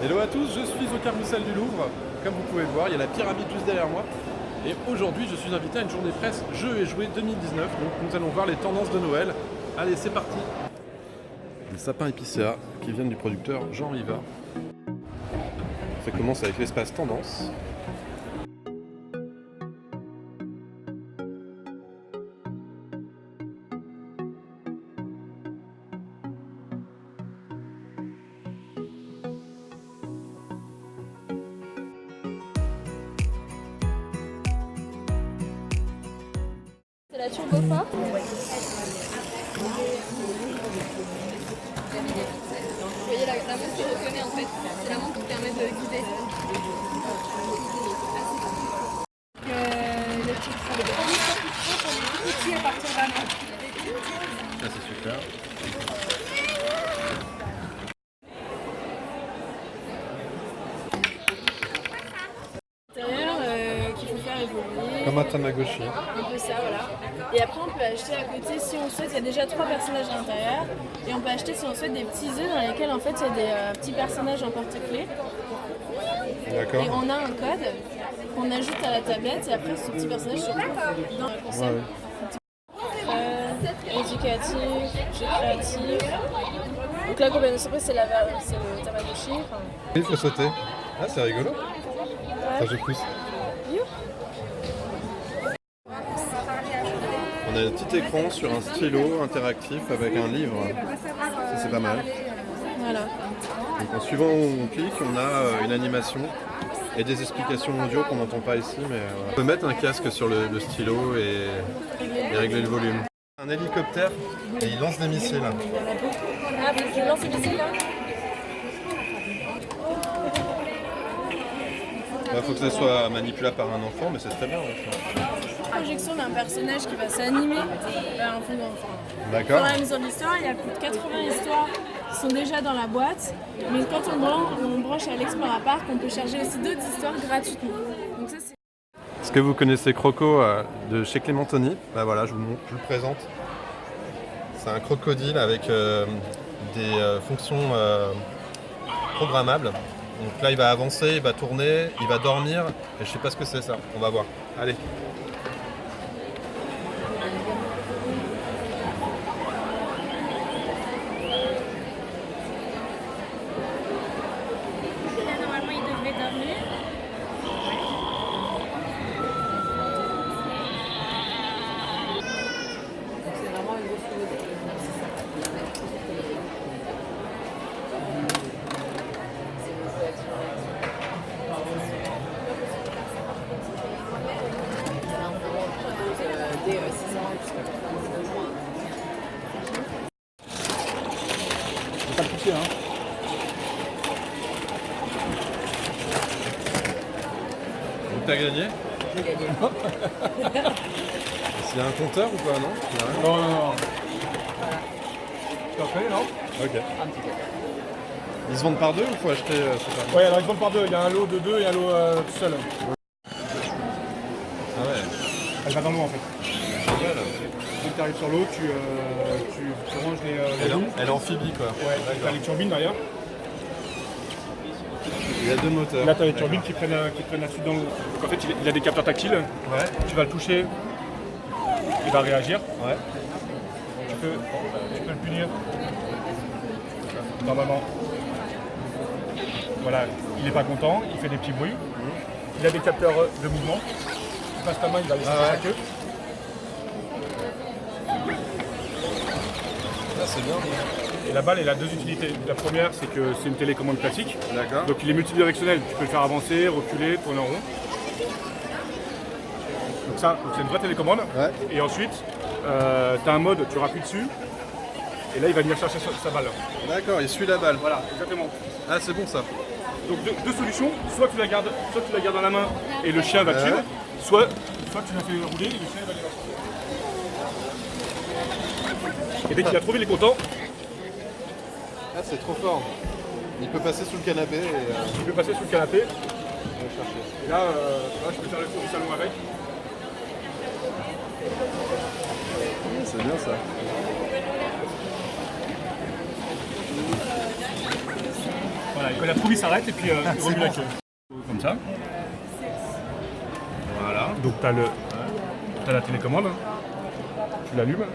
Hello à tous, je suis au Carrousel du Louvre. Comme vous pouvez le voir, il y a la pyramide juste derrière moi. Et aujourd'hui, je suis invité à une journée presse Jeux et Jouets 2019. Donc nous allons voir les tendances de Noël. Allez, c'est parti. Les sapins épicéas qui viennent du producteur Jean Riva. Ça commence avec l'espace tendance. C'est la Turbofa. Vous voyez la montre qui reconnaît en fait. C'est la montre qui permet de guider. Le petit pour les petits à partir d'un an. Ça c'est super. Qu'il faut faire évoluer. Comme un Tamagotchi. Un peu ça, voilà. Et après, on peut acheter à côté, si on souhaite, il y a déjà 3 personnages à l'intérieur. Et on peut acheter, si on souhaite, des petits œufs dans lesquels, en fait, il y a des petits personnages en porte-clés. D'accord. Et on a un code qu'on ajoute à la tablette. Et après, ce petit personnage se retrouve dans la console. Éducatif, jeu créatif. Donc là, combien de surprise, c'est le Tamagotchi. Enfin, Il faut sauter. Ah, c'est rigolo. Ça, je pousse. On a un petit écran sur un stylo interactif avec un livre. Ça, c'est pas mal. voilà. Donc, en suivant où on clique, on a une animation et des explications audio qu'on n'entend pas ici. Mais voilà. On peut mettre un casque sur le stylo et régler le volume. Un hélicoptère et il lance des missiles. Ah, tu lances les missiles là? Il faut que ça soit manipulable par un enfant, mais c'est très bien. Projection d'un personnage qui va s'animer en fond d'enfant. D'accord. Dans la mise en histoire, il y a plus de 80 histoires qui sont déjà dans la boîte. Mais quand on branche à l'Explora Park, on peut charger aussi d'autres histoires gratuitement. Donc ça, c'est... Est-ce que vous connaissez Croco de chez Clémentoni? Bah voilà, je vous le présente. C'est un crocodile avec des fonctions programmables. Donc là, il va avancer, il va tourner, il va dormir. Et je sais pas ce que c'est ça. On va voir. Allez. Là, normalement, il devrait dormir. C'est vraiment une grosse dès 6 ans jusqu'à 13 ans. Faut pas le toucher, hein. Donc t'as gagné? J'ai gagné. S'il y a un compteur ou pas, non? Il y a rien. Non, non, non. Tu en connais, non? Ok. Ils se vendent par deux ou faut acheter séparément? Ouais, alors ils vendent par deux. Il y a un lot de deux et un lot tout seul. Ah ouais. Elle va dans l'eau en fait. Génial. Quand tu arrives sur l'eau, tu ranges les roues. Elle est amphibie quoi. Ouais, tu as les turbines derrière. Il y a deux moteurs. Là, tu as les turbines qui prennent la suite dans l'eau. Donc en fait, il a des capteurs tactiles. Ouais. Tu vas le toucher, il va réagir. Ouais. Tu peux le punir. Normalement. Voilà, il n'est pas content, il fait des petits bruits. Il a des capteurs de mouvement. Tu passes ta main, il va laisser sa queue. Ah, c'est bien. Et la balle, elle a deux utilités. La première, c'est que c'est une télécommande classique. D'accord. Donc il est multidirectionnel. Tu peux le faire avancer, reculer, tourner en rond. Donc ça, c'est une vraie télécommande. Ouais. Et ensuite, tu as un mode, tu rappuies dessus. Et là, il va venir chercher sa balle. D'accord, il suit la balle. Voilà, exactement. Ah, c'est bon ça. Donc deux solutions. Soit tu la gardes dans la main et le chien va te suivre. Soit tu la fais rouler et le chien va aller chercher. Et dès qu'il a trouvé, il est content. Ah, c'est trop fort. Il peut passer sous le canapé et Il peut passer sous le canapé. aller chercher. Et là, je peux faire le tour du salon avec. C'est bien ça. Voilà. Voilà, et quand la fourmi s'arrête, et puis il remue la queue. Comme ça. Voilà. Donc tu as la télécommande. Tu l'allumes.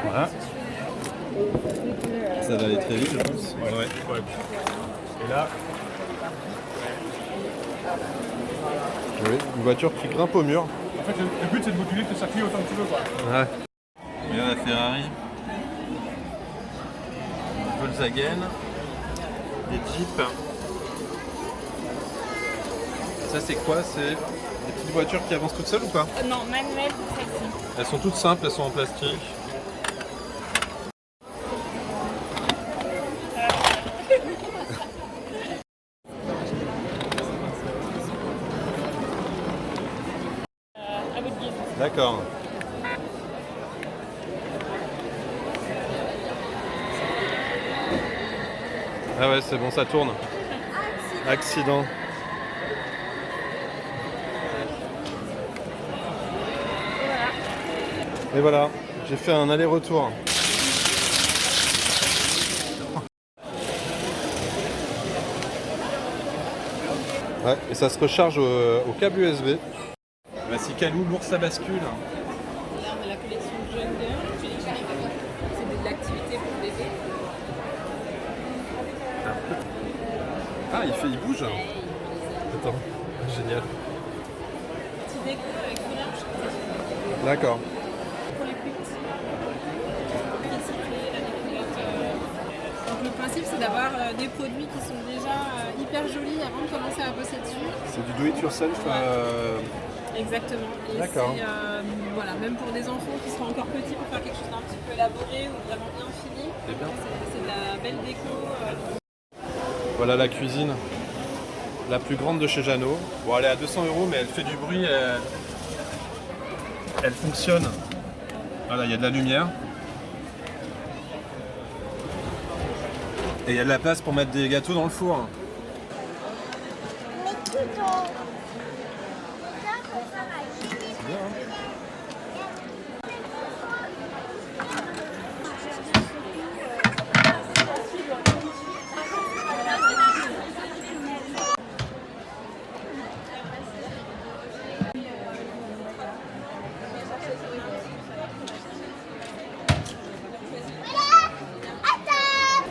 Voilà. Ça va aller très vite, je pense. Ouais. Et là, oui, une voiture qui grimpe au mur. en fait, le but c'est de moduler que ça crie autant que tu veux, quoi. Ouais. Et là, la Ferrari. Volkswagen. Des Jeeps. Ça, c'est quoi? C'est des petites voitures qui avancent toutes seules ou pas? Non, manuel pour celle-ci. Elles sont toutes simples, elles sont en plastique. À votre guise. D'accord. Ah ouais, c'est bon, ça tourne. Accident. Et voilà, j'ai fait un aller-retour. Ouais, et ça se recharge au câble USB. Voici Calou, l'ours à bascule. Là, on a la collection Jeune Girl. C'est de l'activité pour bébé. Ah, il bouge. Attends, génial. Petit déco avec couleur. D'accord. Pour les plus petits. Recycler, la découverte. Donc le principe c'est d'avoir des produits qui sont déjà hyper jolis avant de commencer à bosser dessus. C'est du do-it-yourself. Exactement. Et D'accord. c'est voilà, même pour des enfants qui seront encore petits pour faire quelque chose d'un petit peu élaboré ou vraiment bien fini. C'est bien. C'est de la belle déco. Voilà la cuisine. La plus grande de chez Jeannot. Bon, elle est à 200 €, mais elle fait du bruit. Elle fonctionne. Voilà, il y a de la lumière. Et il y a de la place pour mettre des gâteaux dans le four. C'est bien, hein.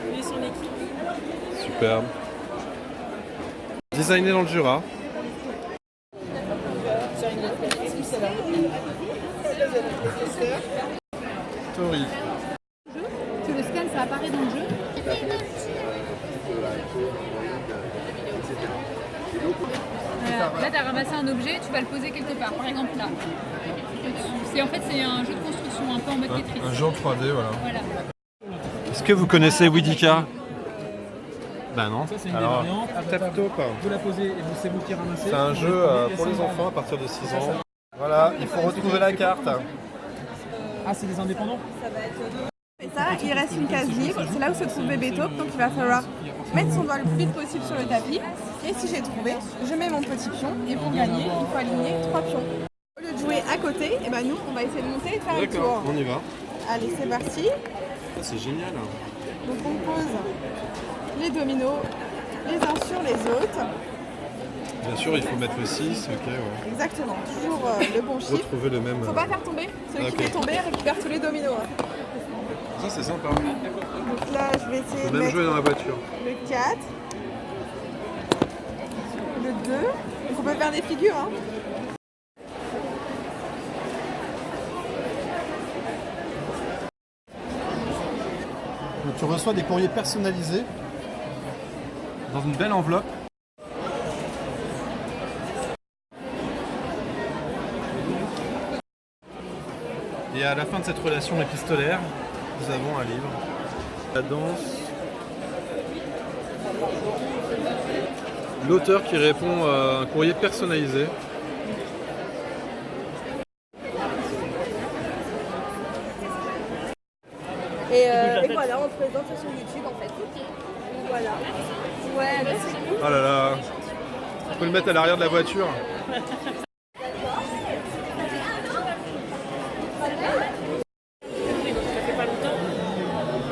Lui et son équipe. Superbe. Designé dans le Jura. Tori. Tu le scannes, ça apparaît dans le jeu. Là, tu as ramassé un objet, tu vas le poser quelque part, par exemple là. En fait, c'est un jeu de construction un peu en mode Tetris. Un jeu en 3D, voilà. Voilà. Est-ce que vous connaissez Widika? Bah non. Ça, c'est une Alors, des variantes. Tap Top. Vous la posez et c'est vous qui ramassez. C'est un jeu pour les enfants à partir de 6 ans. Voilà, il faut retrouver la carte. Ah, c'est des indépendants? Et ça, il reste une case libre, c'est là où se trouve Bébé Taupe, donc il va falloir mettre son doigt le plus vite possible sur le tapis. Et si j'ai trouvé, je mets mon petit pion, et pour gagner, il faut aligner 3 pions. Au lieu de jouer à côté, et ben nous, on va essayer de monter et de faire le tour. On y va. Allez, c'est parti. C'est génial. Donc on pose les dominos les uns sur les autres. Bien sûr, il faut mettre le 6, ok, ouais. Exactement, toujours le bon chiffre. Retrouver le même. Faut pas faire tomber, celui qui Ok. fait tomber récupère tous les dominos. Ça, c'est sympa. Donc là, je vais essayer Faut de même mettre jouer dans la voiture. le 4, le 2, donc on peut faire des figures. Hein. Donc, tu reçois des courriers personnalisés dans une belle enveloppe. Et à la fin de cette relation épistolaire, nous avons un livre. La danse. L'auteur qui répond à un courrier personnalisé. Et voilà, on te présente sur YouTube en fait. Voilà. Ouais, bah, c'est cool. Oh là là. Faut le mettre à l'arrière de la voiture. Ça fait pas longtemps.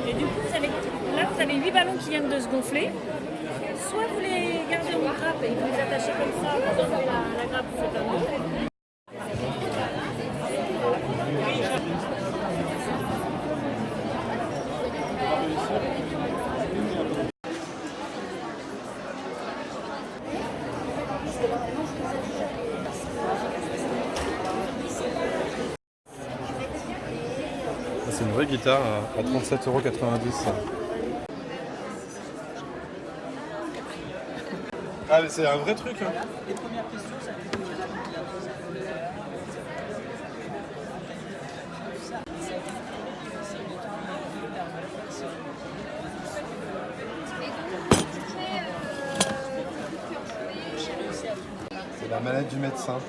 Et du coup, vous avez la vous avez 8 ballons qui viennent de se gonfler. Soit vous les gardez en grappe et vous les attachez comme ça, vous enlevez la grappe, vous faites un nœud. C'est une vraie guitare à 37,90 €. Ah mais c'est un vrai truc hein. Les premières questions, ça fait C'est la manette du médecin.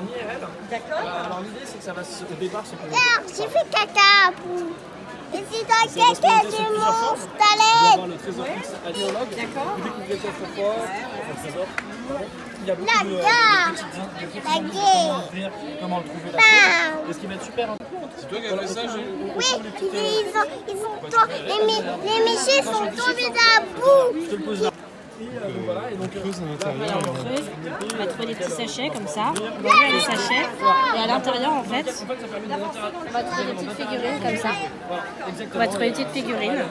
On y est, elle. D'accord. Alors l'idée, c'est que ça va au départ, c'est que... J'ai fait caca. Et si dans caca du monstre, t'allais. Avoir le trésor archéologue. D'accord. Vous découvrez coffre-fort, le trésor. Il y a beaucoup La de gare. petits La indices, gare. comment ouvrir, comment le trouver la chose. Et ce qui va être super important. C'est toi qui as fait ça, j'ai... Oui, les méchants sont tombés d'un bout. Je te le pose là. Donc voilà, et donc creuse à Voilà, l'intérieur. on creuse, on va trouver des petits sachets comme ça, on va ouvrir les sachets et à l'intérieur en fait, on va trouver des petites figurines comme ça. On va trouver des petites figurines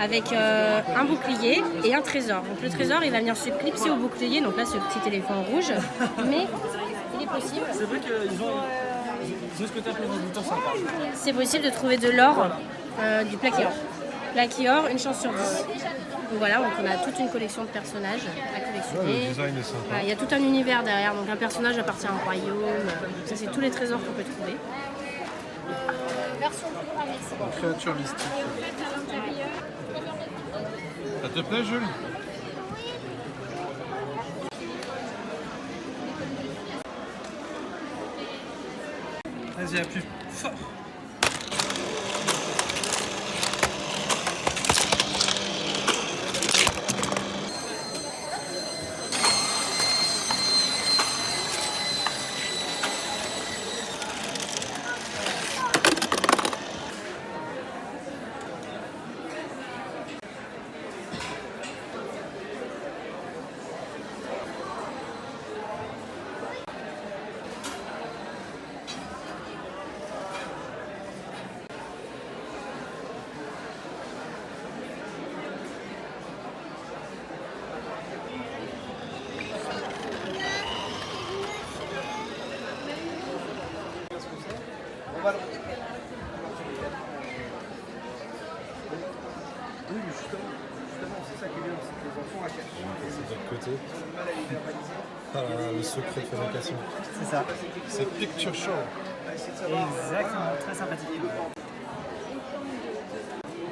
avec un bouclier et un trésor. Donc le trésor il va venir se clipser au bouclier, donc là ce petit éléphant rouge, mais il est possible. c'est vrai qu'ils ont ce côté un peu résultat sympa. C'est possible de trouver de l'or, du plaqué-or. Plaqué-or, une chance sur 10. Donc voilà, donc on a toute une collection de personnages à collectionner. Le design est sympa. Voilà, il y a tout un univers derrière, donc un personnage appartient à un royaume. Ça, c'est tous les trésors qu'on peut trouver. Version programmée. Créature mystique. Ça te plaît, Jules? Vas-y, appuie fort. Oui, mais justement, c'est ça qui est bien, c'est que les enfants à cacher. C'est de l'autre côté. Ah, le secret de fabrication. C'est ça. C'est Picture Show. Exactement, très sympathique.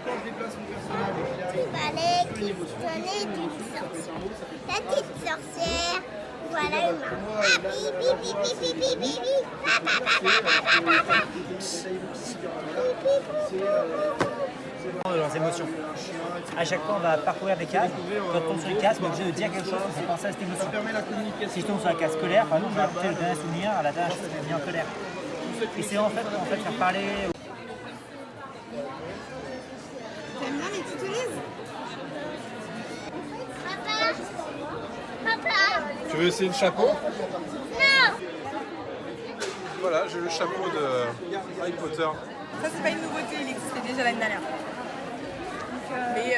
Quand je déplace mon personnage, Il fallait qu'il donnait d'une sorcière. La petite sorcière, voilà une main. Ah, pipi, pipi, pipi, pipi, pipi. Papa, papa, papa, papa. De leurs émotions. À chaque fois, on va parcourir des cases. Quand on tombe sur une case, on est obligé de dire quelque chose pour penser à cette émotion. Si je tombe sur la case colère, par exemple, je vais apporter le dernier souvenir à la dernière chose qui m'a mis en colère. Et c'est en fait faire parler. T'aimes bien les tutelises? Papa, papa. Tu veux essayer le chapeau? Non. Voilà, j'ai le chapeau de Harry Potter. Ça, c'est pas une nouveauté, il existait déjà l'année dernière. Mais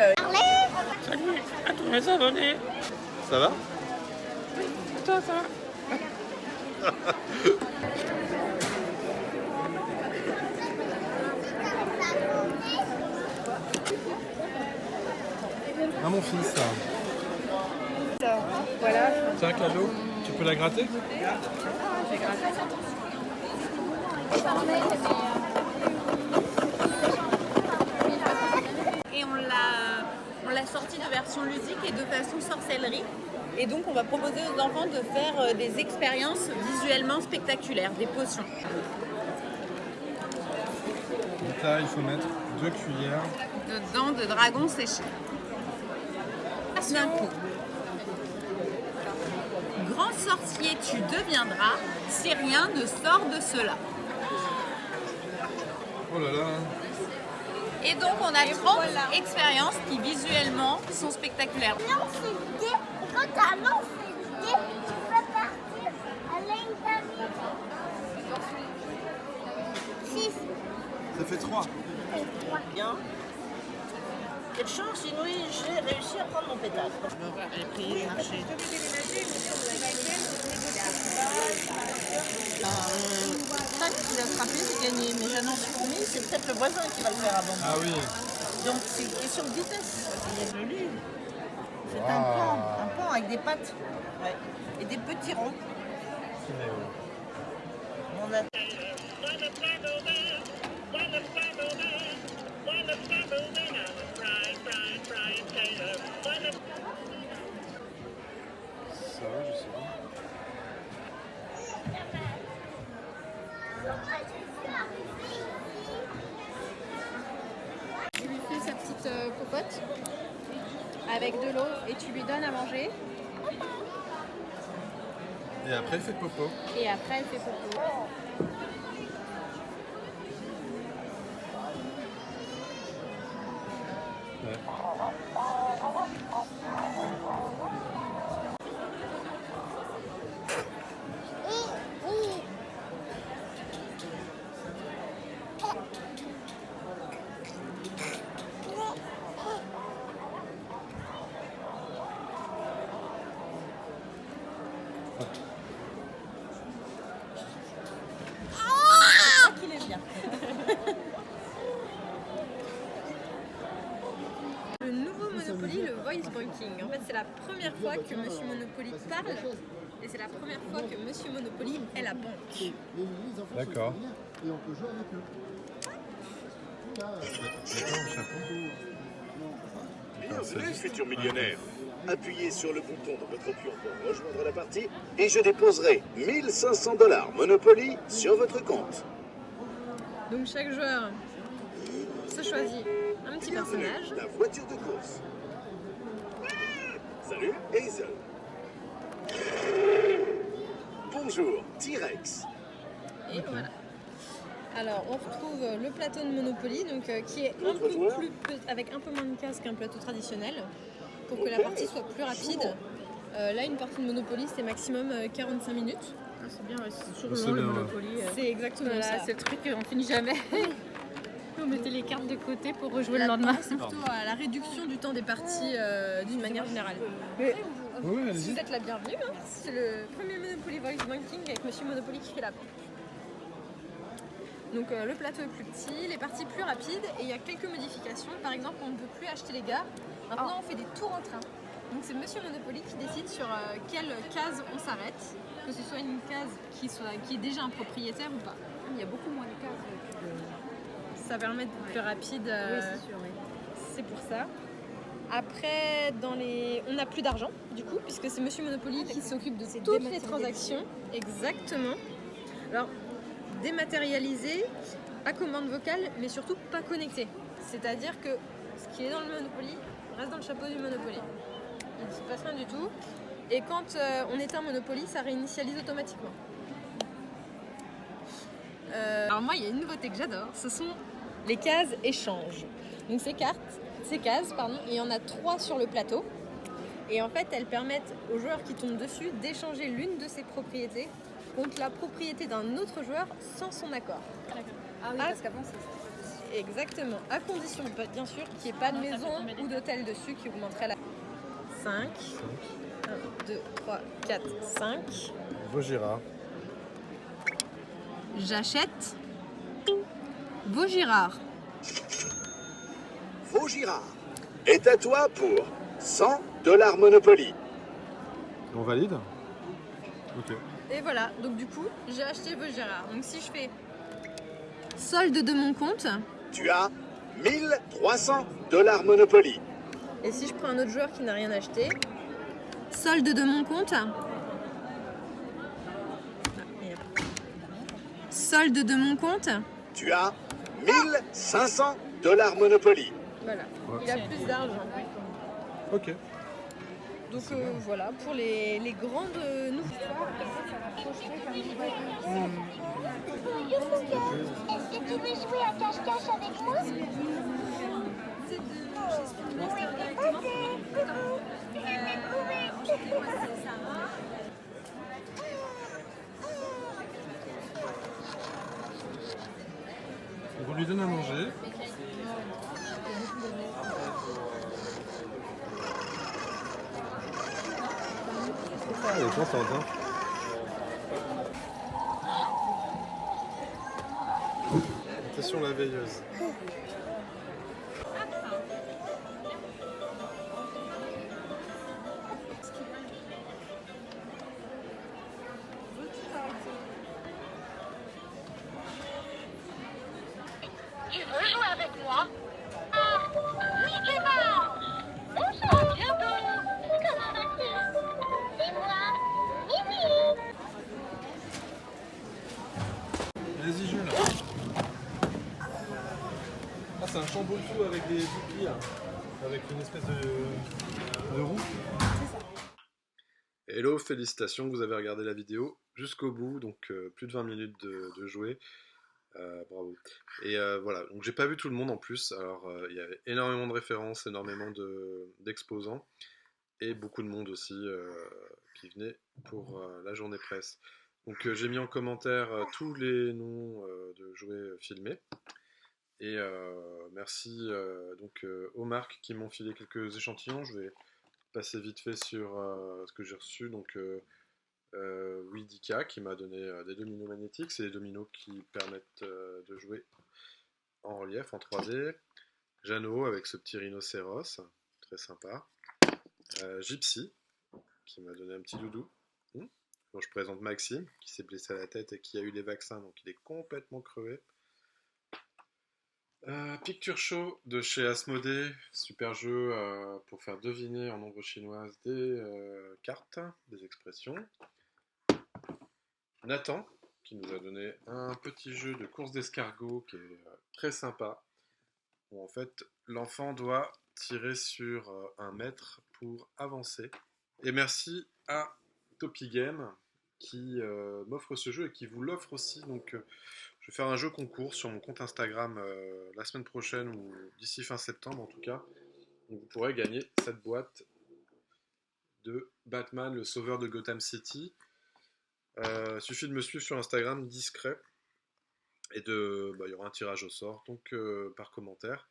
Salut à tous mes abonnés. Ça va? Ça va. Ah mon fils. voilà. Tiens, cadeau. Tu peux la gratter? J'ai gratté. Et on l'a sorti de version ludique et de façon sorcellerie. Et donc on va proposer aux enfants de faire des expériences visuellement spectaculaires, des potions. Là, il faut mettre 2 cuillères. De dents de dragon séchées. tous d'un coup. Grand sorcier, tu deviendras si rien ne sort de cela. Oh là là. Et donc on a 30 expériences qui visuellement sont spectaculaires. Lance le dé, et quand tu as lancé le dé, tu peux partir à l'intérieur. 6. Ça fait 3. Bien. Quelle chance, Inouï, j'ai réussi à prendre mon pétard. J'ai pris, marché. Ça qui a frappé, j'ai gagné. Mais j'annonce pour lui, c'est peut-être le voisin qui va le faire avant moi. Ah oui. Donc c'est une question de vitesse. Il est joli. C'est Wow. un pan avec des pattes. Ouais. Et des petits ronds. On a... Ça va, je sais pas. Tu lui fais sa petite popote avec de l'eau et tu lui donnes à manger. Et après, il fait popo. Et après, elle fait popo. qu'il est bien. Le nouveau Monopoly, le voice banking. En fait, c'est la première fois que Monsieur Monopoly parle et c'est la première fois que Monsieur Monopoly est la banque. D'accord. Bienvenue, futur millionnaire. Appuyez sur le bouton de votre pion pour rejoindre la partie et je déposerai 1500 $ Monopoly sur votre compte. Donc chaque joueur se choisit un petit personnage. La voiture de course. Salut, Hazel. Bonjour, T-Rex. Et voilà. Alors on retrouve le plateau de Monopoly donc, qui est un peu plus avec un peu moins de cases qu'un plateau traditionnel pour que la partie soit plus rapide. Là une partie de Monopoly c'est maximum 45 minutes. Ah, c'est bien, c'est toujours C'est long le bien, ouais. Monopoly. C'est exactement Voilà, ça. c'est le truc qu'on finit jamais. On mettait les cartes de côté pour rejouer le lendemain. C'est plutôt à la réduction du temps des parties d'une manière générale. Oui, Vous allez-y. êtes la bienvenue, hein. C'est le premier Monopoly Voice Banking avec Monsieur Monopoly qui fait la banque. Donc le plateau est plus petit, les parties plus rapides et il y a quelques modifications. Par exemple, on ne peut plus acheter les gares. Maintenant, on fait des tours en train. Donc c'est Monsieur Monopoly qui décide sur quelle case on s'arrête, que ce soit une case qui est déjà un propriétaire ou pas. Il y a beaucoup moins de cases. Ça permet d'être plus rapide. Oui, c'est sûr, oui. C'est pour ça. Après, on n'a plus d'argent, du coup, puisque c'est Monsieur Monopoly qui s'occupe de toutes les transactions. Exactement. Alors, dématérialisé, à commande vocale, mais surtout pas connecté. C'est-à-dire que ce qui est dans le Monopoly reste dans le chapeau du Monopoly. Il ne se passe rien du tout. Et quand on éteint Monopoly, ça réinitialise automatiquement. Alors moi, il y a une nouveauté que j'adore, ce sont les cases échanges. Donc ces cases, il y en a 3 sur le plateau. Et en fait, elles permettent aux joueurs qui tombent dessus d'échanger l'une de ses propriétés contre la propriété d'un autre joueur sans son accord. Ah oui, parce qu'avant, c'est... Exactement. À condition, bien sûr, qu'il n'y ait pas de maison ou d'hôtel dessus qui augmenterait la... 5. 1, 2, 3, 4, 5. Vaugirard. J'achète Vaugirard. Vaugirard est à toi pour 100 $ Monopoly. On valide? Ok. Et voilà, donc du coup, j'ai acheté Vaugirard. Donc si je fais solde de mon compte... Tu as 1300 $ Monopoly. Et si je prends un autre joueur qui n'a rien acheté, solde de mon compte... Solde de mon compte... Tu as 1500 $ Monopoly. Voilà, Ouais. il a plus d'argent. Ok. Donc voilà, pour les grandes nouveautés. Est-ce que tu veux jouer à cache-cache avec moi? Donc on lui donne à manger. Elle est contente, hein. Attention la veilleuse. Tu veux jouer avec moi? Ah, oui, Clément! Bonjour! À bientôt! Comment vas-tu? C'est moi, Mimi! Vas-y, joue là. Ah, c'est un chamboule-tout avec des boucliers, là. Avec une espèce de roue. Hello, félicitations, vous avez regardé la vidéo jusqu'au bout, donc plus de 20 minutes de jouer. Bravo. Et voilà, donc j'ai pas vu tout le monde en plus, alors il y avait énormément de références, énormément d'exposants, et beaucoup de monde aussi qui venait pour la journée presse. Donc j'ai mis en commentaire tous les noms de jouets filmés, et merci donc aux marques qui m'ont filé quelques échantillons. Je vais passer vite fait sur ce que j'ai reçu. Donc Widika qui m'a donné des dominos magnétiques, c'est des dominos qui permettent de jouer en relief, en 3D. Jeannot avec ce petit rhinocéros, très sympa. Gypsy qui m'a donné un petit doudou. Bon, je présente Maxime qui s'est blessé à la tête et qui a eu les vaccins, donc il est complètement crevé. Picture Show de chez Asmodée, super jeu pour faire deviner en nombre chinoise des cartes, des expressions. Nathan qui nous a donné un petit jeu de course d'escargot qui est très sympa, où en fait l'enfant doit tirer sur un mètre pour avancer. Et merci à Topi Game qui m'offre ce jeu et qui vous l'offre aussi. Donc je vais faire un jeu concours sur mon compte Instagram la semaine prochaine ou d'ici fin septembre en tout cas. Donc vous pourrez gagner cette boîte de Batman, le sauveur de Gotham City. Suffit de me suivre sur Instagram, discret, et il y aura un tirage au sort, donc par commentaire.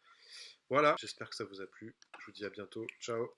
Voilà, j'espère que ça vous a plu. Je vous dis à bientôt. Ciao.